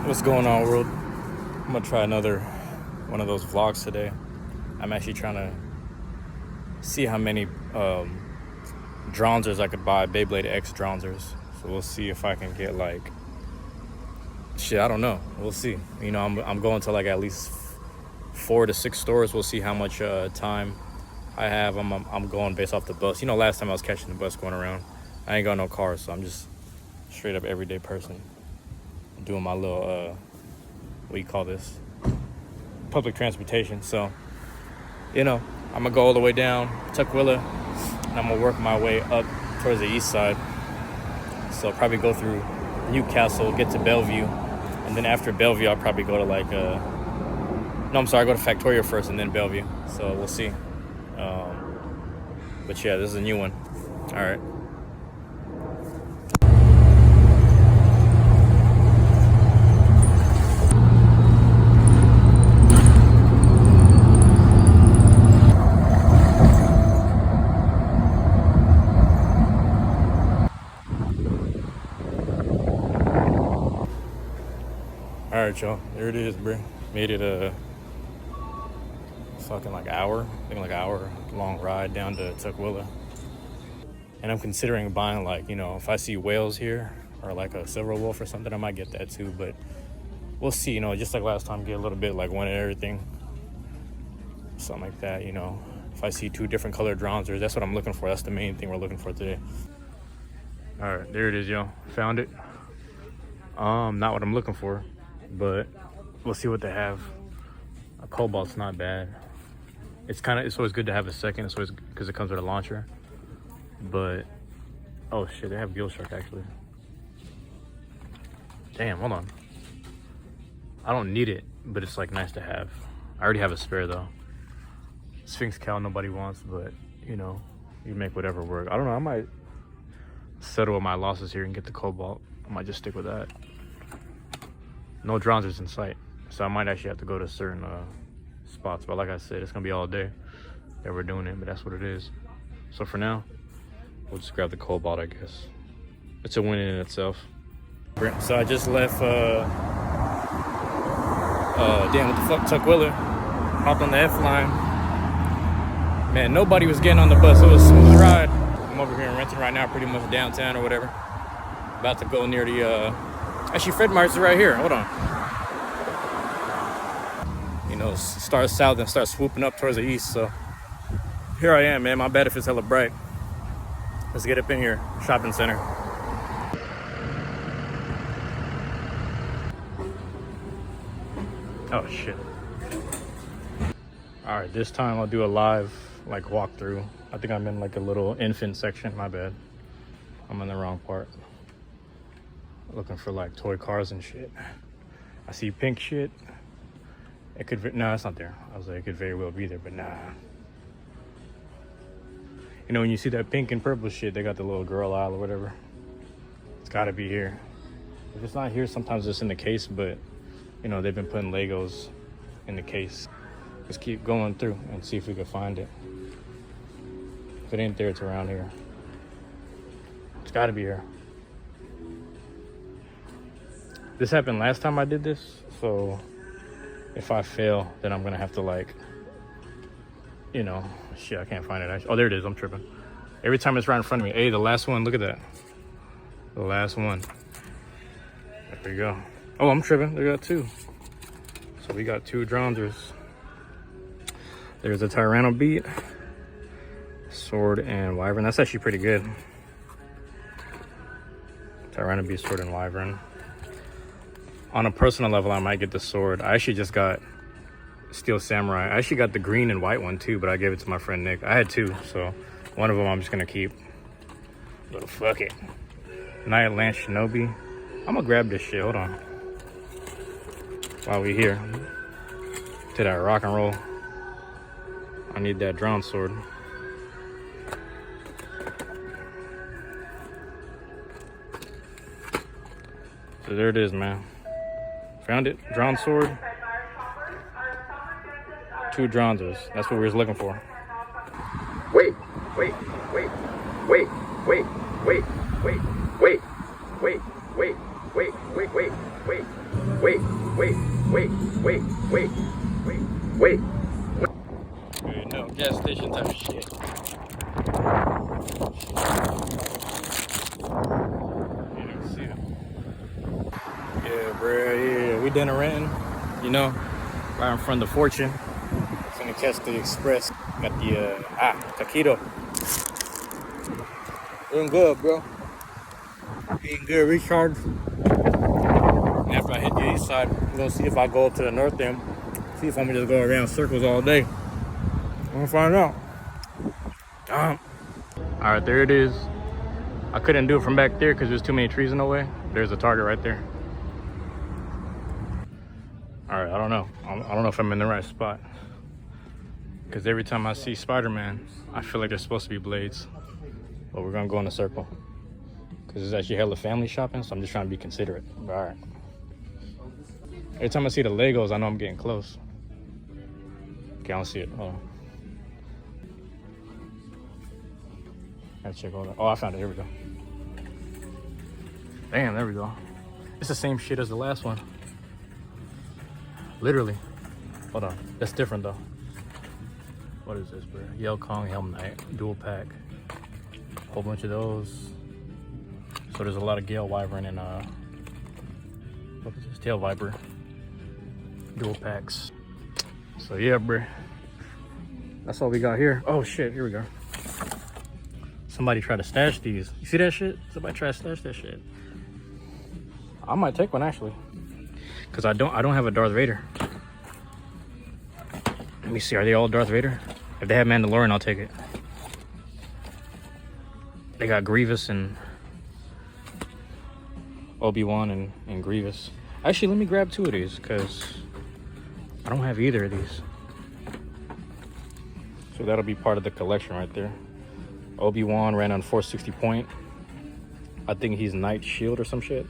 What's going on, world? I'm gonna try another one of those vlogs today. I'm actually trying to see how many Dranzers I could buy, Beyblade X Dranzers. So we'll see if I can get like shit. I don't know. We'll see. You know, I'm going to like at least 4 to 6 stores. We'll see how much time I have. I'm going based off the bus. You know, last time I was catching the bus going around. I ain't got no car, so I'm just straight up everyday person doing my little what do you call this, public transportation. So, you know, I'm gonna go all the way down Tukwila and I'm gonna work my way up towards the east side. So I'll probably go through Newcastle, get to Bellevue, and then after Bellevue I'll probably go to like go to Factoria first and then Bellevue. So we'll see. But yeah, this is a new one. All right. All right, y'all. There it is, bro. Made it a fucking like hour long ride down to Tukwila. And I'm considering buying like, you know, if I see whales here or like a silver wolf or something, I might get that too. But we'll see, you know, just like last time, get a little bit like one of everything. Something like that, you know. If I see 2 different colored Dranzers, that's what I'm looking for. That's the main thing we're looking for today. All right, there it is, y'all. Found it. Not what I'm looking for, but we'll see what they have. A cobalt's not bad. It's always good to have a second. It's always because it comes with a launcher. But oh shit, they have Gill Shark actually. Damn, hold on. I don't need it, but it's like nice to have. I already have a spare though. Sphinx cow nobody wants, but you know, you make whatever work. I don't know. I might settle with my losses here and get the cobalt. I might just stick with that. No Dranzers in sight, so I might actually have to go to certain spots. But like I said, it's gonna be all day that we're doing it, but that's what it is. So for now, we'll just grab the cobalt, I guess. It's a win in itself. So I just left damn, what the fuck, Tukwila. Hopped on the F line. Man, nobody was getting on the bus. It was a smooth ride. I'm over here in Renton right now, pretty much downtown or whatever. About to go near the actually, Fred Meyers is right here. Hold on. You know, start south and start swooping up towards the east. So here I am, man. My bad if it's hella bright. Let's get up in here. Shopping center. Oh shit. All right, this time I'll do a live like walkthrough. I think I'm in like a little infant section. My bad. I'm in the wrong part. Looking for like toy cars and shit. I see pink shit. It could, no, it's not there. I was like, it could very well be there, but nah. You know, when you see that pink and purple shit, they got the little girl aisle or whatever. It's gotta be here. If it's not here, sometimes it's in the case, but you know, they've been putting Legos in the case. Let's keep going through and see if we can find it. If it ain't there, it's around here. It's gotta be here. This happened last time I did this, so if I fail, then I'm gonna have to like, you know, shit, I can't find it actually. Oh, there it is, I'm tripping. Every time it's right in front of me. Hey, the last one, look at that. The last one. There we go. Oh, I'm tripping, they got 2. So we got 2 Dranzers. There's a Tyranno Beat, Sword, and Wyvern. That's actually pretty good. Tyranno Beat, Sword, and Wyvern. On a personal level, I might get the sword. I actually just got Steel Samurai. I actually got the green and white one too, but I gave it to my friend Nick. I had 2, so one of them I'm just gonna keep. But fuck it. Night Lance Shinobi. I'm gonna grab this shit, hold on. While we here. To that rock and roll. I need that drawn sword. So there it is, man. Found it, drawn sword. 2 Dranzers. That's what we was looking for. Wait, wait, wait, wait, wait, wait, wait, wait, wait, wait, wait, wait, wait, wait, wait. station type of shit. Yeah, see it. Yeah, bro. Yeah, we done in Renton. You know, right in front of the Fortune. Gonna catch the express. Got the taquito. Doing good, bro. Eating good, recharge. And after I hit the east side, I'm gonna see if I go up to the north end. See if I'm gonna just go around circles all day. I'm gonna find out. Damn. All right, there it is. I couldn't do it from back there because there's too many trees in the way. There's a Target right there. All right, I don't know. I don't know if I'm in the right spot. Because every time I see Spider-Man, I feel like there's supposed to be blades. But we're gonna go in a circle. Because there's actually hella family shopping, so I'm just trying to be considerate. But all right. Every time I see the Legos, I know I'm getting close. Okay, I don't see it. Hold on. Gotta check all that. Oh, I found it. Here we go. Damn, there we go. It's the same shit as the last one. Literally. Hold on. That's different though. What is this, bro? Yell Kong, Helm Knight, dual pack. Whole bunch of those. So there's a lot of Gale Wyvern and what is this? Tail Viper. Dual packs. So yeah, bro. That's all we got here. Oh shit, here we go. Somebody tried to stash these. You see that shit? Somebody tried to stash that shit. I might take one actually. Cause I don't have a Darth Vader. Let me see, are they all Darth Vader? If they have Mandalorian, I'll take it. They got Grievous and Obi-Wan and Grievous. Actually, let me grab two of these because I don't have either of these. So that'll be part of the collection right there. Obi-Wan ran on 460 point. I think he's Knight Shield or some shit.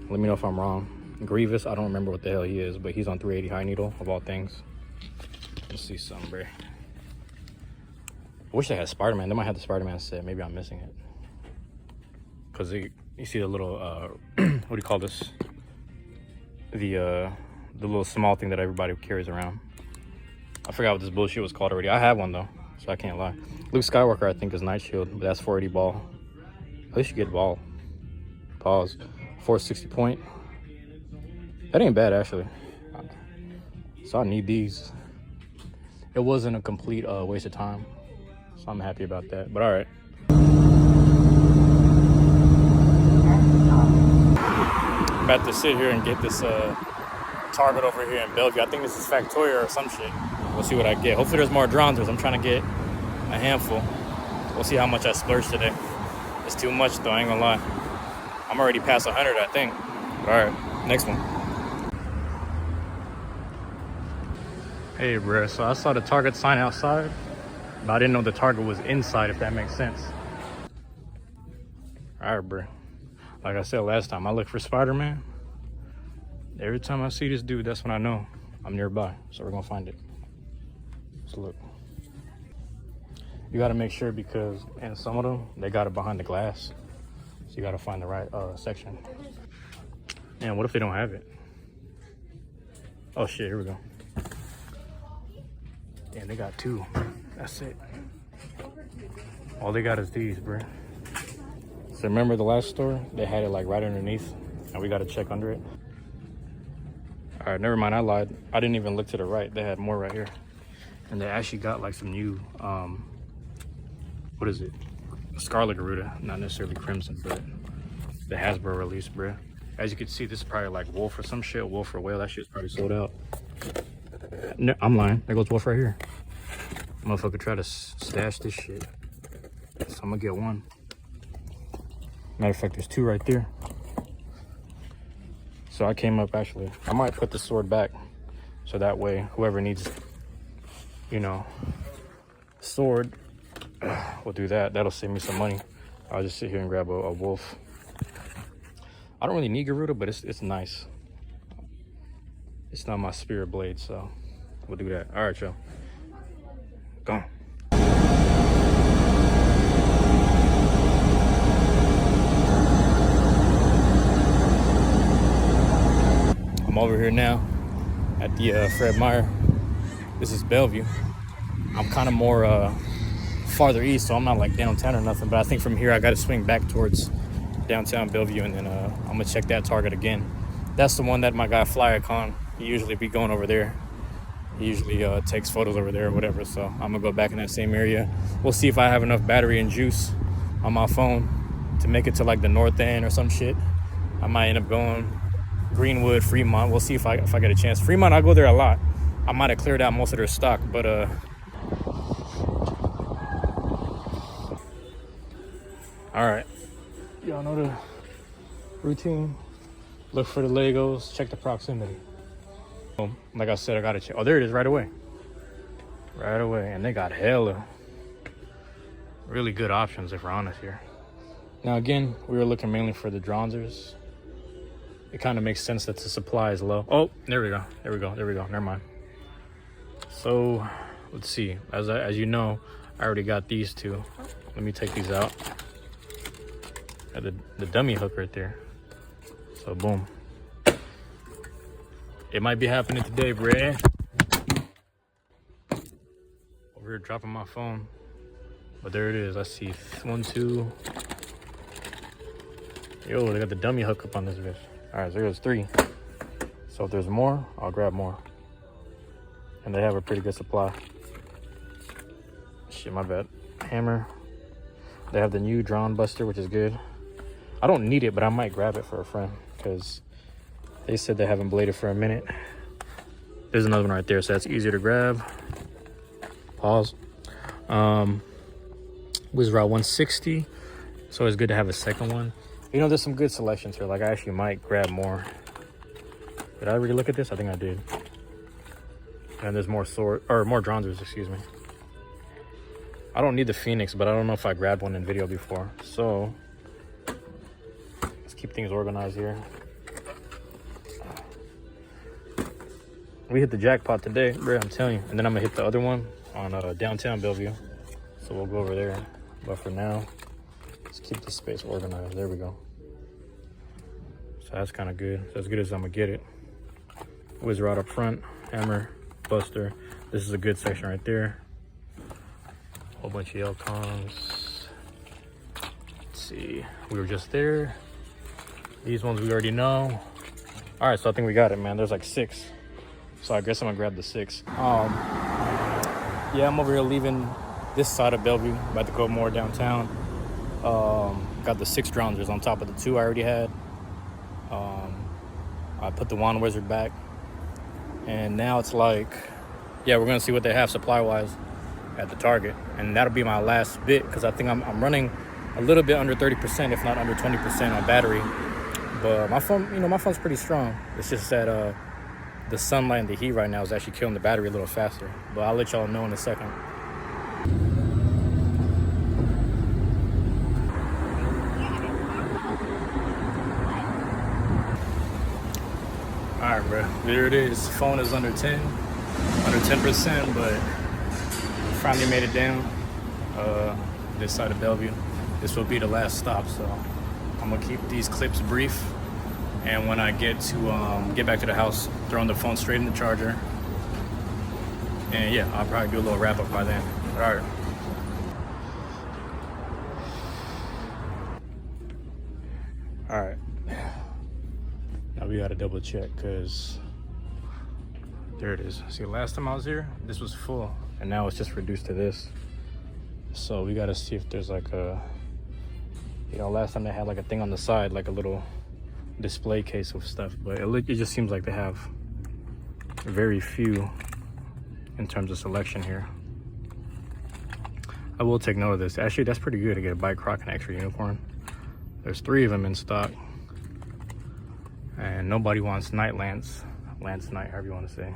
Let me know if I'm wrong. Grievous, I don't remember what the hell he is, but he's on 380 high needle of all things. Let's see something, bro. I wish they had Spider-Man. They might have the Spider-Man set. Maybe I'm missing it. Cause you see the little what do you call this? The little small thing that everybody carries around. I forgot what this bullshit was called already. I have one though, so I can't lie. Luke Skywalker, I think, is Night Shield, but that's 480 ball. At least you get ball. Pause. 460 point. That ain't bad actually. So I need these. It wasn't a complete waste of time, so I'm happy about that. But all right. I'm about to sit here and get this Target over here in Bellevue. I think this is Factoria or some shit. We'll see what I get. Hopefully there's more Dranzers. I'm trying to get a handful. We'll see how much I splurge today. It's too much though, I ain't gonna lie. I'm already past 100, I think. All right, next one. Hey, bro, so I saw the Target sign outside, but I didn't know the Target was inside, if that makes sense. All right, bro. Like I said last time, I look for Spider-Man. Every time I see this dude, that's when I know I'm nearby. So we're gonna find it. Let's look. You gotta make sure because in some of them, they got it behind the glass. So you gotta find the right section. And what if they don't have it? Oh shit, here we go. Damn, they got two. That's it. All they got is these, bro. So remember the last store? They had it like right underneath, and we got to check under it. All right, never mind, I lied. I didn't even look to the right. They had more right here. And they actually got like some new, what is it? Scarlet Garuda, not necessarily Crimson, but the Hasbro release, bro. As you can see, this is probably like Wolf or some shit, Wolf or Whale. That shit's probably sold out. No, I'm lying. There goes Wolf right here. Motherfucker try to stash this shit. So I'm gonna get one. Matter of fact, there's two right there. So I came up actually. I might put the sword back. So that way, whoever needs, you know, sword, will do that. That'll save me some money. I'll just sit here and grab a Wolf. I don't really need Garuda, but it's nice. It's not my spirit blade, so we'll do that. All right, y'all. Go. I'm over here now at the Fred Meyers. This is Bellevue. I'm kind of more farther east, so I'm not like downtown or nothing. But I think from here I got to swing back towards downtown Bellevue, and then I'm gonna check that Target again. That's the one that my guy Flyicon, he usually be going over there. He usually takes photos over there or whatever. So I'm gonna go back in that same area. We'll see if I have enough battery and juice on my phone to make it to like the north end or some shit. I might end up going Greenwood, Fremont. We'll see if I get a chance. Fremont, I go there a lot. I might have cleared out most of their stock, but all right, y'all know the routine. Look for the Legos, check the proximity. Like I said, I gotta check. Oh, there it is, right away. Right away, and they got hella really good options if we're honest here. Now again, we were looking mainly for the Dranzers. It kind of makes sense that the supply is low. Oh, there we go, there we go, there we go, never mind. So, let's see, as you know, I already got these two. Let me take these out. Got the dummy hook right there. So boom. It might be happening today, bruh. Over here dropping my phone. But there it is. I see 1, 2. Yo, they got the dummy hook up on this bitch. Alright, so there's 3. So if there's more, I'll grab more. And they have a pretty good supply. Shit, my bad. Hammer. They have the new Drawn Buster, which is good. I don't need it, but I might grab it for a friend because they said they haven't bladed for a minute. There's another one right there, so that's easier to grab. Pause. Was Route 160, so it's good to have a second one. You know, there's some good selections here. Like, I actually might grab more. Did I really look at this? I think I did. And there's more more Dranzers, excuse me. I don't need the Phoenix, but I don't know if I grabbed one in video before. So let's keep things organized here. We hit the jackpot today, bro, I'm telling you. And then I'm gonna hit the other one on downtown Bellevue. So we'll go over there. But for now, let's keep the space organized. There we go. So that's kind of good. That's as good as I'm gonna get it. Whizzer out up front, hammer, buster. This is a good section right there. Whole bunch of L-Cons. Let's see, we were just there. These ones we already know. All right, so I think we got it, man. There's like 6. So I guess I'm gonna grab the 6. Yeah, I'm over here leaving this side of Bellevue, about to go more downtown. Got the 6 Dranzers on top of the 2 I already had. I put the Wand Wizard back. And now it's like, yeah, we're gonna see what they have supply-wise at the Target. And that'll be my last bit, because I think I'm running a little bit under 30%, if not under 20% on battery. But my phone, you know, my phone's pretty strong. It's just that the sunlight and the heat right now is actually killing the battery a little faster. But I'll let y'all know in a second. All right, bro, there it is. Phone is under 10%, but finally made it down this side of Bellevue. This will be the last stop, so I'm gonna keep these clips brief. And when I get back to the house, throwing the phone straight in the charger. And yeah, I'll probably do a little wrap up by then. All right. All right. Now we gotta double check, because there it is. See, last time I was here, this was full, and now it's just reduced to this. So we gotta see if there's like a, you know, last time they had like a thing on the side, like a little display case of stuff, but it just seems like they have very few in terms of selection here. I will take note of this. Actually, that's pretty good to get a Bike Croc and extra unicorn. There's 3 of them in stock, and nobody wants Night Lance Night, however you want to say.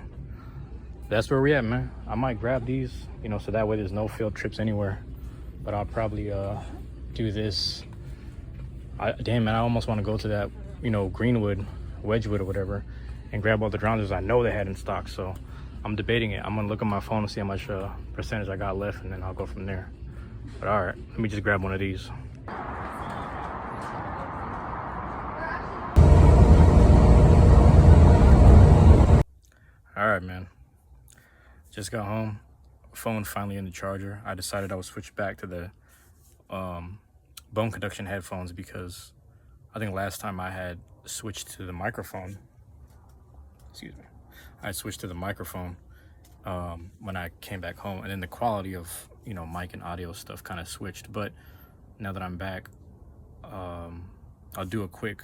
That's where we at, man. I might grab these, you know, so that way there's no field trips anywhere. But I'll probably do this. Damn, man, I almost want to go to that, you know, Greenwood, Wedgwood or whatever, and grab all the Dranzers I know they had in stock. So I'm debating it. I'm gonna look at my phone and see how much percentage I got left, and then I'll go from there. But all right, let me just grab one of these. All right, man, just got home. phone finally in the charger, I decided I would switch back to the bone conduction headphones, because I think last time I had switched to the microphone, I switched to the microphone when I came back home, and then the quality of, you know, mic and audio stuff kind of switched. But now that I'm back, I'll do a quick,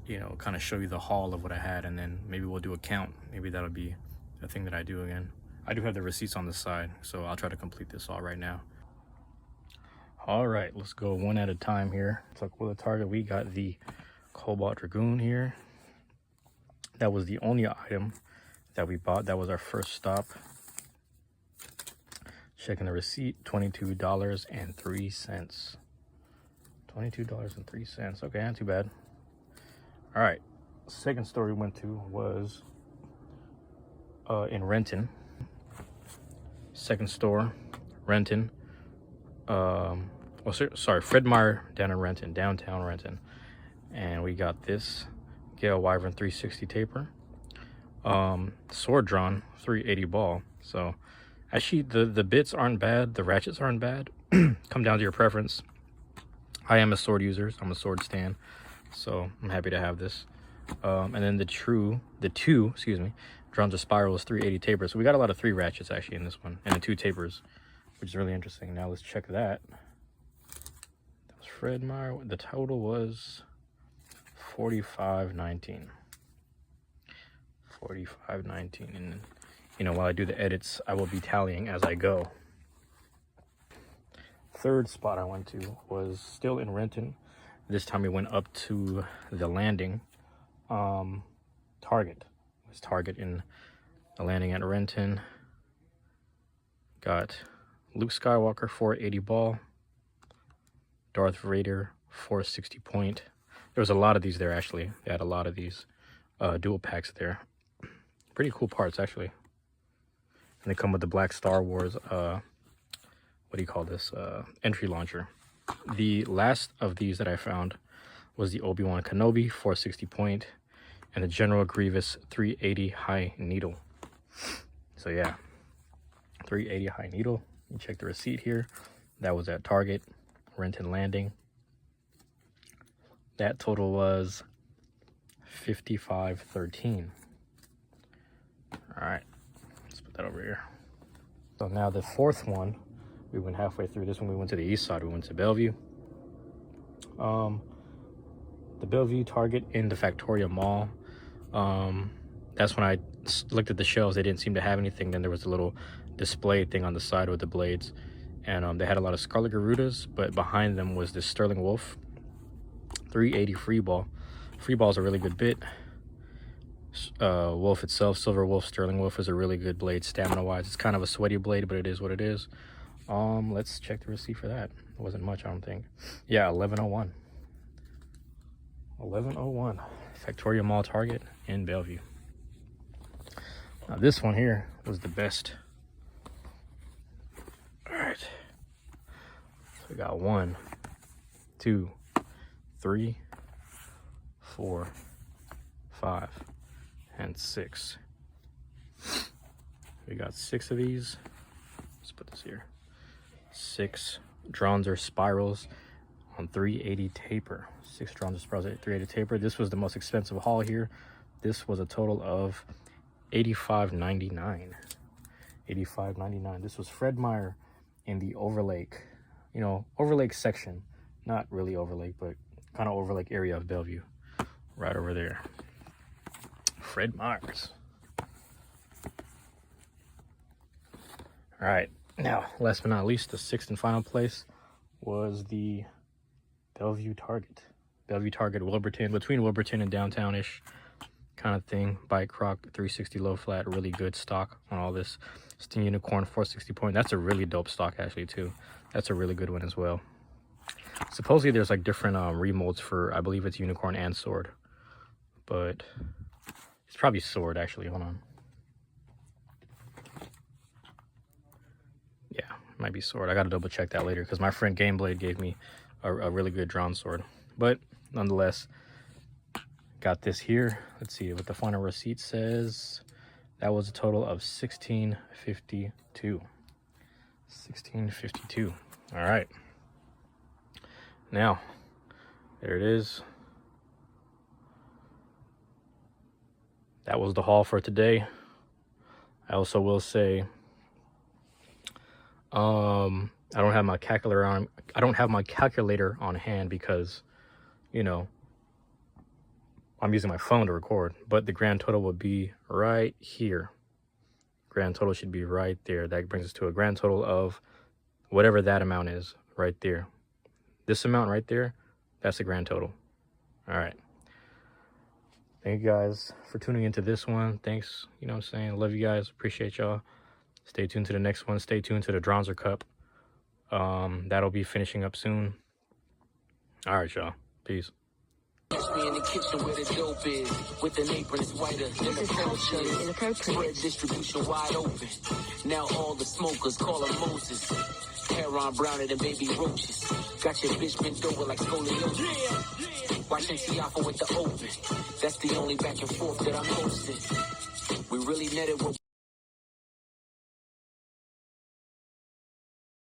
you know, kind of show you the haul of what I had, and then maybe we'll do a count. Maybe that'll be a thing that I do again. I do have the receipts on the side, so I'll try to complete this all right now. All right, let's go one at a time here. Tukwila Target, we got the Cobalt Dragoon here. That was the only item that we bought. That was our first stop. Checking the receipt, $22.03. $22.03. Okay, not too bad. All right, second store we went to was in Renton. Second store, Renton. Fred Meyers down in Renton, downtown Renton. And we got this Gale Wyvern 360 taper. Sword drawn 380 ball. So actually the bits aren't bad, the ratchets aren't bad. Come down to your preference. I am a sword user, so I'm a sword stan, so I'm happy to have this. And then the two Dranzer Spirals 380 taper. So we got a lot of 3 ratchets actually in this one, and the 2 tapers, which is really interesting. Now let's check that. That was Fred Meyers. The total was $45.19. $45.19. And you know, while I do the edits, I will be tallying as I go. Third spot I went to was still in Renton. This time we went up to the landing. Target. It was Target in the landing at Renton. Got Luke Skywalker 480 ball. Darth Vader 460 point. There was a lot of these there actually. They had a lot of these dual packs there. Pretty cool parts actually. And they come with the black Star Wars what do you call this, entry launcher. The last of these that I found was the Obi-Wan Kenobi 460 point and the General Grievous 380 high needle. So yeah, 380 high needle. You check the receipt here. That was at Target, Renton Landing. That total was $55.13. All right, let's put that over here. So now the fourth one, we went halfway through. This one we went to the east side. We went to Bellevue. The Bellevue Target in the Factoria Mall. That's when I looked at the shelves. They didn't seem to have anything. Then there was a little display thing on the side with the blades, and they had a lot of Scarlet Garudas, but behind them was this Sterling Wolf 380 free ball. Free ball is a really good bit. Wolf itself, Silver Wolf, Sterling Wolf, is a really good blade stamina wise. It's kind of a sweaty blade, but it is what it is. Let's check the receipt for that. It wasn't much, I don't think. Yeah, 1101. 1101. Factoria Mall Target in Bellevue. Now this one here was the best. All right. So we got 1, 2, 3, 4, 5, and 6. We got 6 of these. Let's put this here. 6 Dranzer Spirals on 380 taper. 6 Dranzer Spirals at 380 taper. This was the most expensive haul here. This was a total of $85.99. $85.99. This was Fred Meyers in the Overlake, you know, Overlake section. Not really Overlake, but kind of Overlake area of Bellevue. Right over there. Fred Meyers. All right. Now, last but not least, the 6th and final place was the Bellevue Target. Bellevue Target, Wilburton, between Wilburton and downtown-ish kind of thing. Bike Croc 360 low flat, really good stock on all this. Sting Unicorn 460 point. That's a really dope stock actually too. That's a really good one as well. Supposedly there's like different remolds for, I believe it's Unicorn and Sword, but it's probably Sword actually. Hold on. Yeah, might be Sword. I gotta double check that later because my friend Gameblade gave me a really good drawn sword. But nonetheless, got this here. Let's see what the final receipt says. That was a total of 1652. 1652. All right. Now, there it is. That was the haul for today. I also will say, I don't have my calculator on. I don't have my calculator on hand because, you know, I'm using my phone to record. But the grand total would be right here. Grand total should be right there. That brings us to a grand total of whatever that amount is right there. This amount right there, that's the grand total. All right. Thank you guys for tuning into this one. Thanks. You know what I'm saying? Love you guys. Appreciate y'all. Stay tuned to the next one. Stay tuned to the Dranzer Cup. That'll be finishing up soon. All right, y'all. Peace. Catch me in the kitchen where the dope is. With an apron, it's whiter than the culture. Spread distribution wide open. Now all the smokers call them Moses. Hair on browner than baby roaches. Got your bitch bent over like scoliosis. Watching Tiafa with the open. That's the only back and forth that I'm hosting. We really netted what